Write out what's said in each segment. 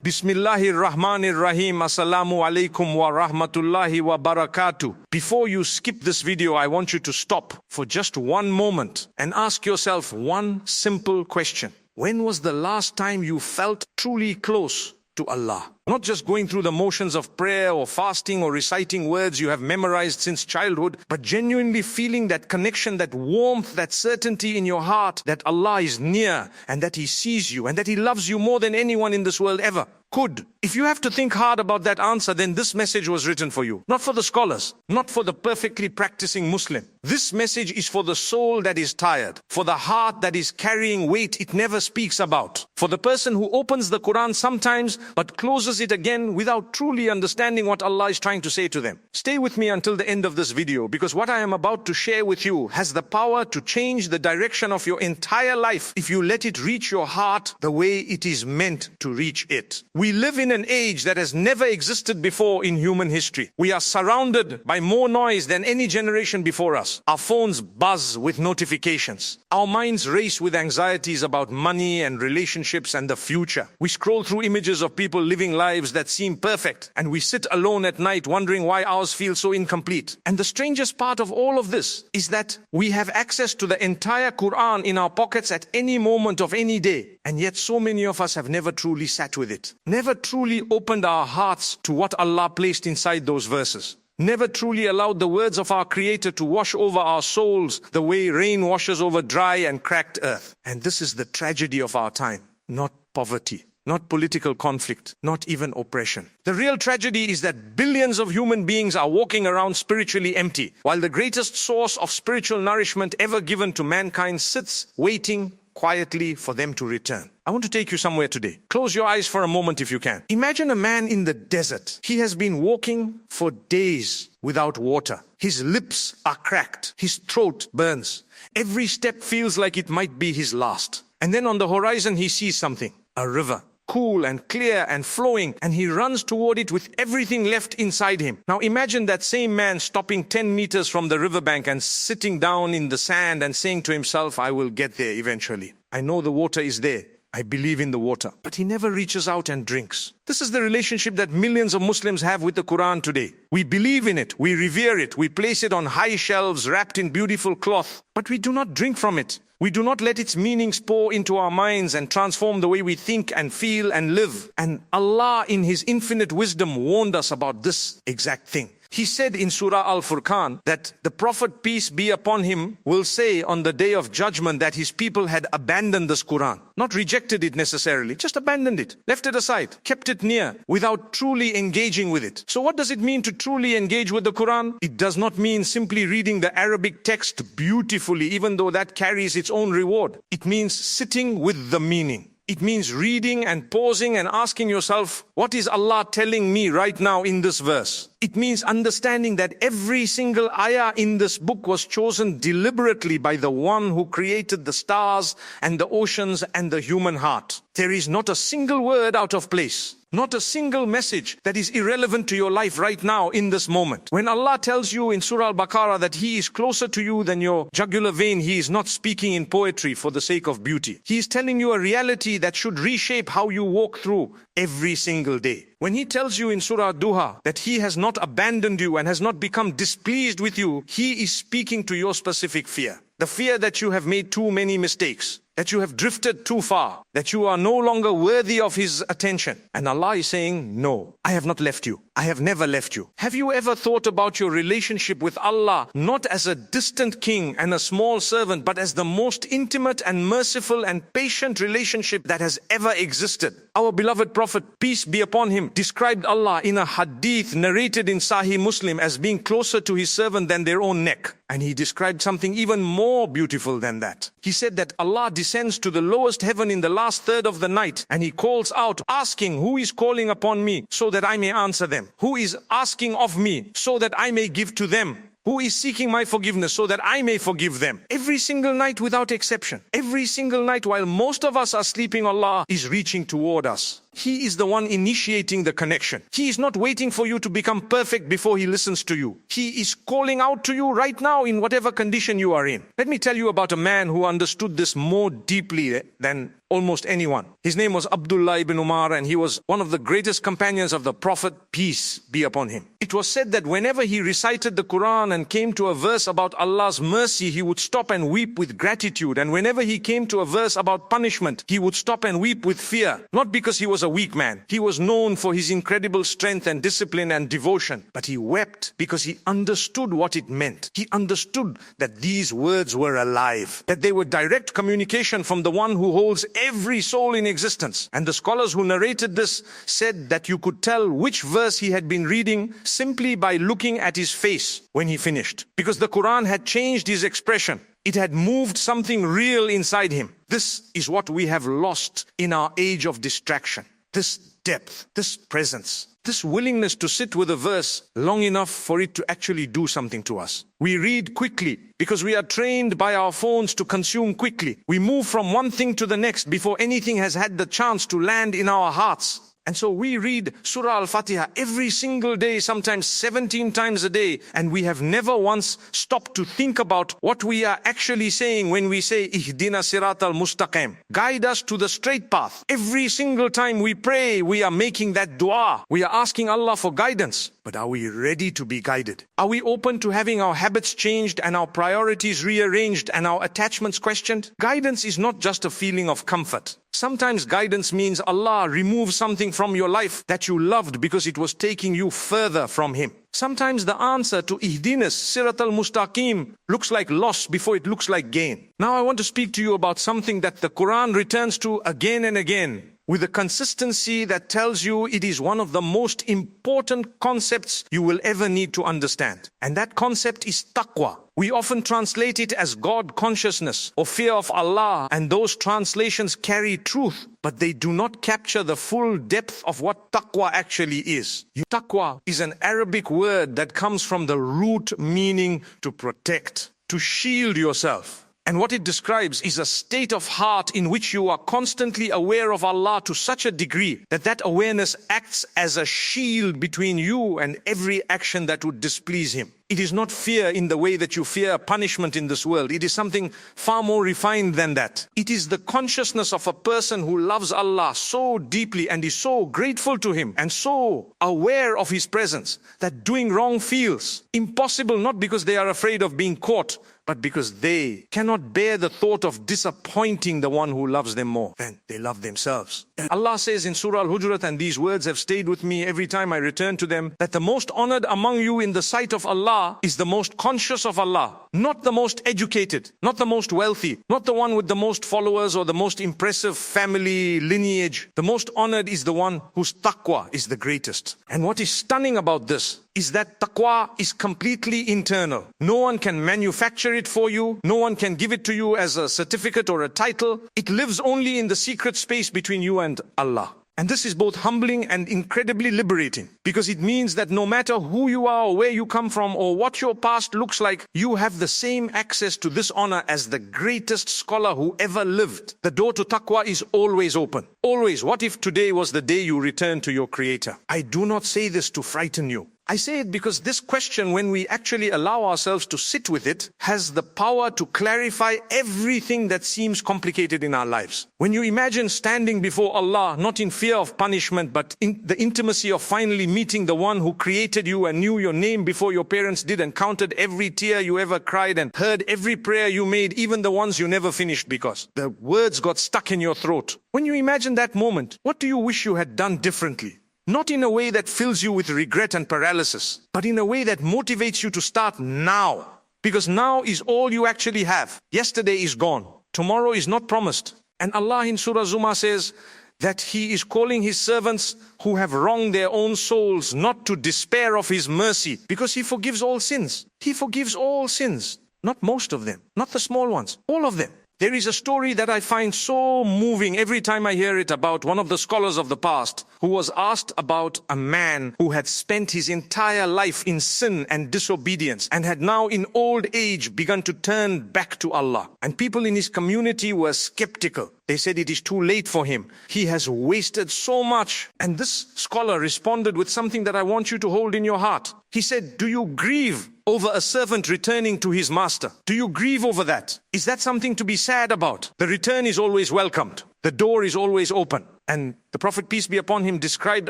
Bismillahir Rahmanir Rahim. Assalamu alaikum wa rahmatullahi wa barakatuh. Before you skip this video, I want you to stop for just one moment and ask yourself one simple question. When was the last time you felt truly close to Allah? Not just going through the motions of prayer or fasting or reciting words you have memorized since childhood, but genuinely feeling that connection, that warmth, that certainty in your heart that Allah is near and that He sees you and that He loves you more than anyone in this world ever could. If you have to think hard about that answer, then this message was written for you. Not for the scholars, not for the perfectly practicing Muslim. This message is for the soul that is tired, for the heart that is carrying weight it never speaks about, for the person who opens the Qur'an sometimes but closes it again without truly understanding what Allah is trying to say to them. Stay with me until the end of this video, because what I am about to share with you has the power to change the direction of your entire life if you let it reach your heart the way it is meant to reach it. We live in an age that has never existed before in human history. We are surrounded by more noise than any generation before us. Our phones buzz with notifications. Our minds race with anxieties about money and relationships and the future. We scroll through images of people living lives that seem perfect, and we sit alone at night wondering why ours feel so incomplete. And the strangest part of all of this is that we have access to the entire Qur'an in our pockets at any moment of any day. And yet so many of us have never truly sat with it. Never truly opened our hearts to what Allah placed inside those verses. Never truly allowed the words of our Creator to wash over our souls the way rain washes over dry and cracked earth. And this is the tragedy of our time. Not poverty, not political conflict, not even oppression. The real tragedy is that billions of human beings are walking around spiritually empty, while the greatest source of spiritual nourishment ever given to mankind sits waiting quietly for them to return. I want to take you somewhere today. Close your eyes for a moment if you can. Imagine a man in the desert. He has been walking for days without water. His lips are cracked. His throat burns. Every step feels like it might be his last. And then on the horizon he sees something. A river. Cool and clear and flowing, and he runs toward it with everything left inside him. Now imagine that same man stopping 10 meters from the riverbank and sitting down in the sand and saying to himself, I will get there eventually. I know the water is there. I believe in the water. But he never reaches out and drinks. This is the relationship that millions of Muslims have with the Quran today. We believe in it, we revere it, we place it on high shelves wrapped in beautiful cloth, but we do not drink from it. We do not let its meanings pour into our minds and transform the way we think and feel and live. And Allah in His infinite wisdom warned us about this exact thing. He said in Surah Al-Furqan that the Prophet, peace be upon him, will say on the day of judgment that his people had abandoned this Quran. Not rejected it necessarily, just abandoned it, left it aside, kept it near, without truly engaging with it. So what does it mean to truly engage with the Quran? It does not mean simply reading the Arabic text beautifully, even though that carries its own reward. It means sitting with the meaning. It means reading and pausing and asking yourself, what is Allah telling me right now in this verse? It means understanding that every single ayah in this book was chosen deliberately by the one who created the stars and the oceans and the human heart. There is not a single word out of place. Not a single message that is irrelevant to your life right now in this moment. When Allah tells you in Surah Al-Baqarah that He is closer to you than your jugular vein, He is not speaking in poetry for the sake of beauty. He is telling you a reality that should reshape how you walk through every single day. When He tells you in Surah Duha that He has not abandoned you and has not become displeased with you, He is speaking to your specific fear. The fear that you have made too many mistakes, that you have drifted too far, that you are no longer worthy of His attention. And Allah is saying, no, I have not left you. I have never left you. Have you ever thought about your relationship with Allah not as a distant king and a small servant, but as the most intimate and merciful and patient relationship that has ever existed? Our beloved Prophet, peace be upon him, described Allah in a hadith narrated in Sahih Muslim as being closer to His servant than their own neck. And he described something even more beautiful than that. He said that Allah descends to the lowest heaven in the last third of the night, and He calls out, asking, who is calling upon me so that I may answer them? Who is asking of me so that I may give to them? Who is seeking my forgiveness so that I may forgive them? Every single night without exception. Every single night while most of us are sleeping, Allah is reaching toward us. He is the one initiating the connection. He is not waiting for you to become perfect before he listens to you. He is calling out to you right now in whatever condition you are in. Let me tell you about a man who understood this more deeply than almost anyone. His name was Abdullah ibn Umar, and he was one of the greatest companions of the Prophet, peace be upon him. It was said that whenever he recited the Qur'an and came to a verse about Allah's mercy, he would stop and weep with gratitude. And whenever he came to a verse about punishment, he would stop and weep with fear. Not because he was a weak man. He was known for his incredible strength and discipline and devotion. But he wept because he understood what it meant. He understood that these words were alive, that they were direct communication from the one who holds every soul in existence. And the scholars who narrated this said that you could tell which verse he had been reading simply by looking at his face when he finished, because the Quran had changed his expression. It had moved something real inside him. This is what we have lost in our age of distraction. This depth, this presence, this willingness to sit with a verse long enough for it to actually do something to us. We read quickly because we are trained by our phones to consume quickly. We move from one thing to the next before anything has had the chance to land in our hearts. And so we read Surah Al-Fatiha every single day, sometimes 17 times a day, and we have never once stopped to think about what we are actually saying when we say, Ihdina Sirat al-Mustaqim. Guide us to the straight path. Every single time we pray, we are making that dua. We are asking Allah for guidance. But are we ready to be guided? Are we open to having our habits changed and our priorities rearranged and our attachments questioned? Guidance is not just a feeling of comfort. Sometimes guidance means Allah removes something from your life that you loved because it was taking you further from Him. Sometimes the answer to Ihdinas Sirat al-Mustaqim looks like loss before it looks like gain. Now I want to speak to you about something that the Quran returns to again and again, with a consistency that tells you it is one of the most important concepts you will ever need to understand. And that concept is taqwa. We often translate it as God consciousness or fear of Allah, and those translations carry truth, but they do not capture the full depth of what taqwa actually is. Taqwa is an Arabic word that comes from the root meaning to protect, to shield yourself. And what it describes is a state of heart in which you are constantly aware of Allah to such a degree that that awareness acts as a shield between you and every action that would displease Him. It is not fear in the way that you fear punishment in this world. It is something far more refined than that. It is the consciousness of a person who loves Allah so deeply and is so grateful to Him and so aware of His presence that doing wrong feels impossible, not because they are afraid of being caught, but because they cannot bear the thought of disappointing the one who loves them more than they love themselves. Allah says in Surah Al-Hujurat, and these words have stayed with me every time I return to them, that the most honored among you in the sight of Allah is the most conscious of Allah, not the most educated, not the most wealthy, not the one with the most followers or the most impressive family lineage. The most honored is the one whose taqwa is the greatest. And what is stunning about this is that taqwa is completely internal. No one can manufacture it for you. No one can give it to you as a certificate or a title. It lives only in the secret space between you and Allah. And this is both humbling and incredibly liberating, because it means that no matter who you are or where you come from or what your past looks like, you have the same access to this honor as the greatest scholar who ever lived. The door to taqwa is always open. Always. What if today was the day you return to your Creator? I do not say this to frighten you. I say it because this question, when we actually allow ourselves to sit with it, has the power to clarify everything that seems complicated in our lives. When you imagine standing before Allah, not in fear of punishment, but in the intimacy of finally meeting the one who created you and knew your name before your parents did and counted every tear you ever cried and heard every prayer you made, even the ones you never finished because the words got stuck in your throat. When you imagine that moment, what do you wish you had done differently? Not in a way that fills you with regret and paralysis, but in a way that motivates you to start now. Because now is all you actually have. Yesterday is gone. Tomorrow is not promised. And Allah in Surah Zumar says that He is calling His servants who have wronged their own souls not to despair of His mercy, because He forgives all sins. He forgives all sins. Not most of them, not the small ones, all of them. There is a story that I find so moving every time I hear it about one of the scholars of the past who was asked about a man who had spent his entire life in sin and disobedience and had now in old age begun to turn back to Allah. And people in his community were skeptical. They said it is too late for him. He has wasted so much. And this scholar responded with something that I want you to hold in your heart. He said, do you grieve over a servant returning to his master? Do you grieve over that? Is that something to be sad about? The return is always welcomed. The door is always open. And the Prophet, peace be upon him, described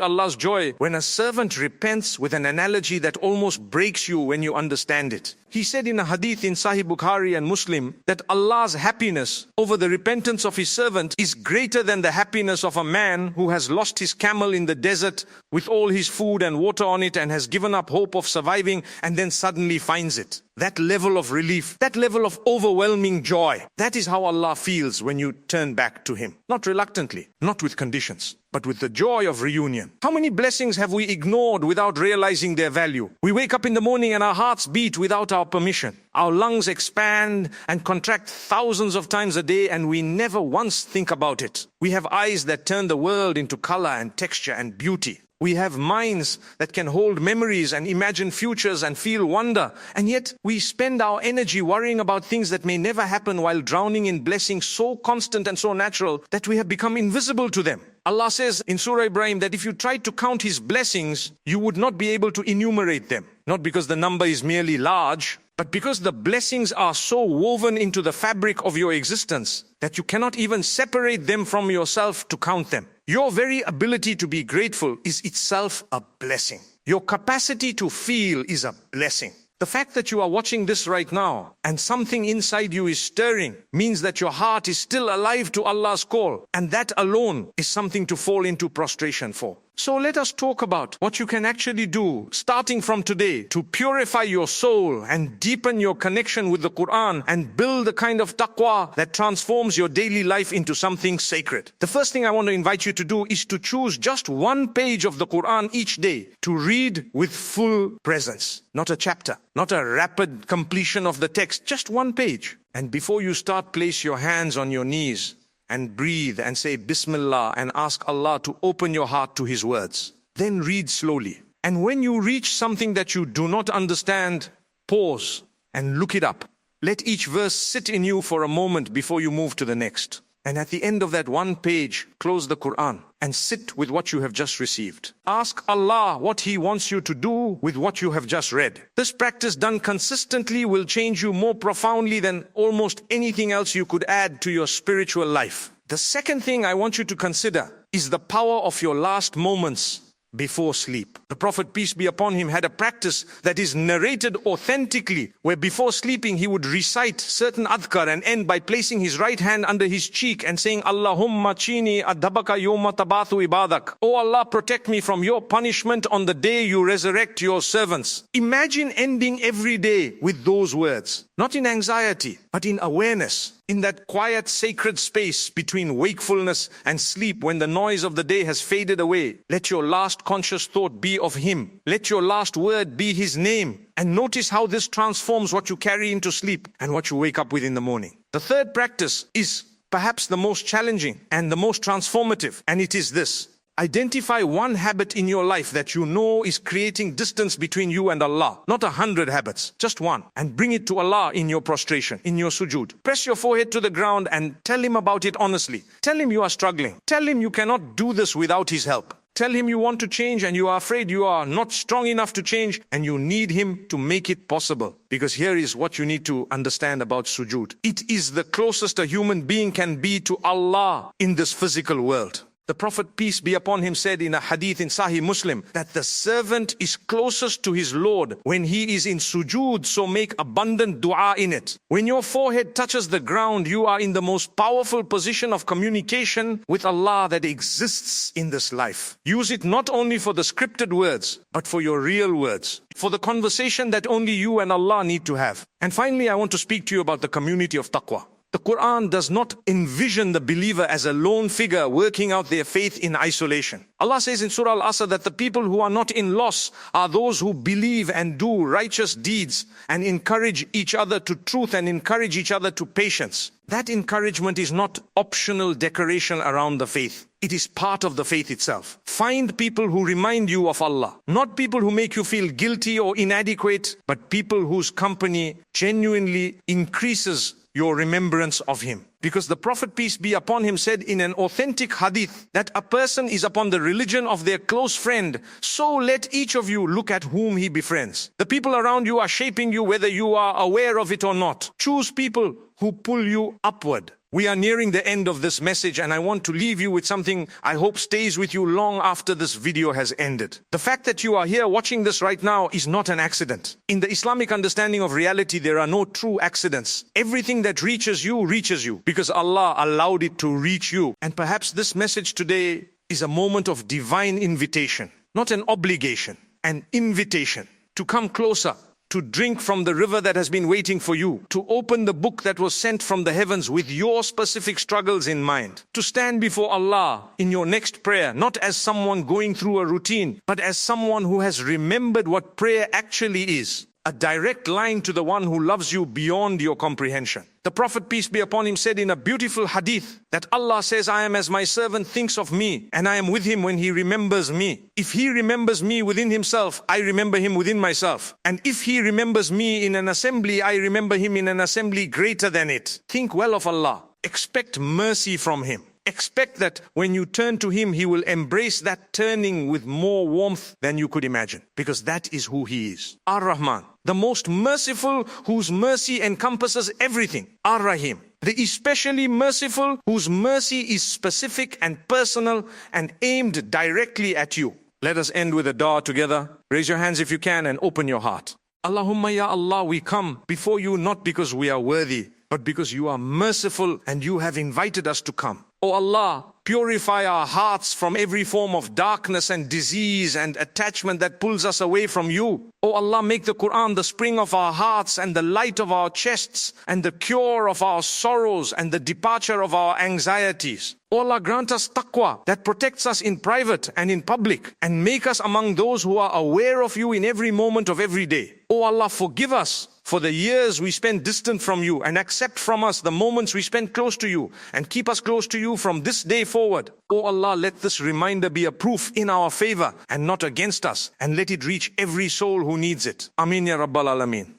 Allah's joy when a servant repents with an analogy that almost breaks you when you understand it. He said in a hadith in Sahih Bukhari and Muslim that Allah's happiness over the repentance of his servant is greater than the happiness of a man who has lost his camel in the desert with all his food and water on it and has given up hope of surviving and then suddenly finds it. That level of relief, that level of overwhelming joy, that is how Allah feels when you turn back to Him. Not reluctantly, not with conditions, but with the joy of reunion. How many blessings have we ignored without realizing their value? We wake up in the morning and our hearts beat without our permission. Our lungs expand and contract thousands of times a day and we never once think about it. We have eyes that turn the world into color and texture and beauty. We have minds that can hold memories and imagine futures and feel wonder. And yet we spend our energy worrying about things that may never happen while drowning in blessings so constant and so natural that we have become invisible to them. Allah says in Surah Ibrahim that if you tried to count His blessings, you would not be able to enumerate them. Not because the number is merely large, but because the blessings are so woven into the fabric of your existence that you cannot even separate them from yourself to count them. Your very ability to be grateful is itself a blessing. Your capacity to feel is a blessing. The fact that you are watching this right now and something inside you is stirring means that your heart is still alive to Allah's call, and that alone is something to fall into prostration for. So let us talk about what you can actually do starting from today to purify your soul and deepen your connection with the Qur'an and build the kind of taqwa that transforms your daily life into something sacred. The first thing I want to invite you to do is to choose just one page of the Qur'an each day to read with full presence. Not a chapter, not a rapid completion of the text, just one page. And before you start, place your hands on your knees and breathe and say Bismillah and ask Allah to open your heart to His words. Then read slowly. And when you reach something that you do not understand, pause and look it up. Let each verse sit in you for a moment before you move to the next. And at the end of that one page, close the Qur'an and sit with what you have just received. Ask Allah what He wants you to do with what you have just read. This practice done consistently will change you more profoundly than almost anything else you could add to your spiritual life. The second thing I want you to consider is the power of your last moments before sleep. The Prophet, peace be upon him, had a practice that is narrated authentically, where before sleeping he would recite certain adhkar and end by placing his right hand under his cheek and saying, Allahumma chini adhabaka yawma tabathu ibadak. Oh Allah, protect me from your punishment on the day you resurrect your servants. Imagine ending every day with those words, not in anxiety, but in awareness. In that quiet, sacred space between wakefulness and sleep, when the noise of the day has faded away, let your last conscious thought be of Him. Let your last word be His name. And notice how this transforms what you carry into sleep and what you wake up with in the morning. The third practice is perhaps the most challenging and the most transformative, and it is this. Identify one habit in your life that you know is creating distance between you and Allah. Not 100 habits, just one. And bring it to Allah in your prostration, in your sujood. Press your forehead to the ground and tell Him about it honestly. Tell Him you are struggling. Tell Him you cannot do this without His help. Tell Him you want to change and you are afraid you are not strong enough to change and you need Him to make it possible. Because here is what you need to understand about sujood. It is the closest a human being can be to Allah in this physical world. The Prophet, peace be upon him, said in a hadith in Sahih Muslim that the servant is closest to his Lord when he is in sujood, so make abundant dua in it. When your forehead touches the ground, you are in the most powerful position of communication with Allah that exists in this life. Use it not only for the scripted words, but for your real words, for the conversation that only you and Allah need to have. And finally, I want to speak to you about the community of taqwa. The Qur'an does not envision the believer as a lone figure working out their faith in isolation. Allah says in Surah Al-Asr that the people who are not in loss are those who believe and do righteous deeds and encourage each other to truth and encourage each other to patience. That encouragement is not optional decoration around the faith. It is part of the faith itself. Find people who remind you of Allah. Not people who make you feel guilty or inadequate, but people whose company genuinely increases your remembrance of him. Because the Prophet, peace be upon him, said in an authentic hadith that a person is upon the religion of their close friend, so let each of you look at whom he befriends. The people around you are shaping you whether you are aware of it or not. Choose people who pull you upward. We are nearing the end of this message, and I want to leave you with something I hope stays with you long after this video has ended. The fact that you are here watching this right now is not an accident. In the Islamic understanding of reality, there are no true accidents. Everything that reaches you because Allah allowed it to reach you. And perhaps this message today is a moment of divine invitation, not an obligation, an invitation to come closer, to drink from the river that has been waiting for you, to open the book that was sent from the heavens with your specific struggles in mind, to stand before Allah in your next prayer, not as someone going through a routine, but as someone who has remembered what prayer actually is, a direct line to the one who loves you beyond your comprehension. The Prophet, peace be upon him, said in a beautiful hadith that Allah says, I am as my servant thinks of me, and I am with him when he remembers me. If he remembers me within himself, I remember him within myself. And if he remembers me in an assembly, I remember him in an assembly greater than it. Think well of Allah. Expect mercy from him. Expect that when you turn to him, he will embrace that turning with more warmth than you could imagine, because that is who he is. Ar-Rahman, the most merciful, whose mercy encompasses everything. Ar-Rahim, the especially merciful, whose mercy is specific and personal and aimed directly at you. Let us end with a dua together. Raise your hands if you can and open your heart. Allahumma ya Allah, we come before you not because we are worthy, but because you are merciful and you have invited us to come. O Allah, purify our hearts from every form of darkness and disease and attachment that pulls us away from you. O Allah, make the Qur'an the spring of our hearts and the light of our chests and the cure of our sorrows and the departure of our anxieties. O Allah, grant us taqwa that protects us in private and in public, and make us among those who are aware of you in every moment of every day. O Allah, forgive us for the years we spent distant from you, and accept from us the moments we spent close to you, and keep us close to you from this day forward. O Allah, let this reminder be a proof in our favor and not against us, and let it reach every soul who needs it. Ameen ya Rabbal Alameen.